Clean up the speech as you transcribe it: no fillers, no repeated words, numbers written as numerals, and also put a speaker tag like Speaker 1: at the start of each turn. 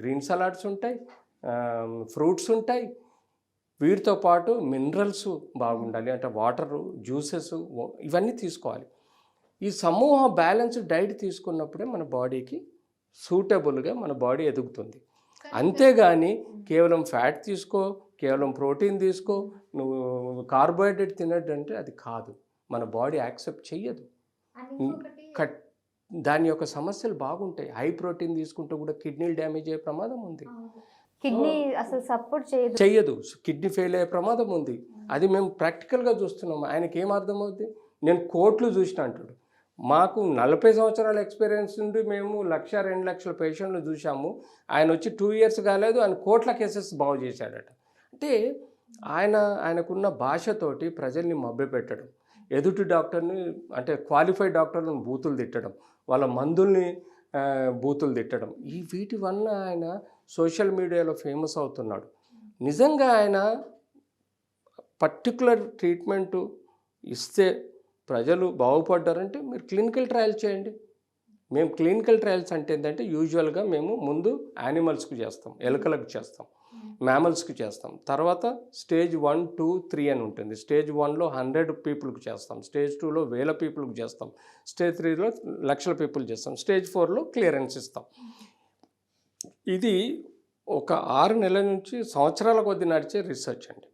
Speaker 1: Green salads ఉంటాయి, fruits ఉంటాయి. వీటితో పాటు మినరల్స్ బాగుండాలి, అంటే వాటరు, జ్యూసెస్ ఇవన్నీ తీసుకోవాలి. ఈ సమూహ బ్యాలెన్స్డ్ డైట్ తీసుకున్నప్పుడే మన బాడీకి సూటబుల్గా మన బాడీ ఎదుగుతుంది. అంతేగాని కేవలం ఫ్యాట్ తీసుకో, కేవలం ప్రోటీన్ తీసుకో, నువ్వు కార్బోహైడ్రేట్ తినడంటే అది కాదు, మన బాడీ యాక్సెప్ట్ చెయ్యదు. దాని యొక్క సమస్యలు బాగుంటాయి. హై ప్రోటీన్ తీసుకుంటూ కూడా కిడ్నీలు డ్యామేజ్ అయ్యే ప్రమాదం ఉంది,
Speaker 2: కిడ్నీ అసలు సపోర్ట్
Speaker 1: చెయ్యదు, కిడ్నీ ఫెయిల్ అయ్యే ప్రమాదం ఉంది. అది మేము ప్రాక్టికల్గా చూస్తున్నాము. ఆయనకి ఏం అర్థమవుద్ది, నేను కోట్లు చూసిన అంటాడు. మాకు 40 సంవత్సరాల ఎక్స్పీరియన్స్ నుండి మేము 1-2 లక్షల పేషెంట్లు చూసాము. ఆయన వచ్చి 2 ఇయర్స్ కాలేదు, ఆయన కోట్ల కేసెస్ బాగు చేశాడట. అంటే ఆయనకున్న భాషతోటి ప్రజల్ని మభ్యపెట్టడం, ఎదుటి డాక్టర్ని అంటే క్వాలిఫైడ్ డాక్టర్లను బూతులు తిట్టడం, వాళ్ళ మందుల్ని బూతులు తిట్టడం, వీటి వల్ల ఆయన సోషల్ మీడియాలో ఫేమస్ అవుతున్నాడు. నిజంగా ఆయన పర్టికులర్ ట్రీట్మెంటు ఇస్తే ప్రజలు బాగుపడ్డారంటే మీరు క్లినికల్ ట్రయల్స్ చేయండి. మేము క్లినికల్ ట్రయల్స్ అంటే ఏంటంటే యూజువల్గా మేము ముందు యానిమల్స్కి చేస్తాం, ఎలుకలకు చేస్తాం, మ్యామల్స్కి చేస్తాం. తర్వాత స్టేజ్ 1, 2, 3 అని ఉంటుంది. స్టేజ్ 1లో 100 పీపుల్కి చేస్తాం, స్టేజ్ 2లో 1000 పీపుల్కి చేస్తాం, స్టేజ్ 3లో లక్షల పీపుల్ చేస్తాం, స్టేజ్ 4లో క్లియరెన్స్ ఇస్తాం. ఇది ఒక 6 నెలల నుంచి సంవత్సరాల కొద్ది నడిచే రీసెర్చ్ అండి.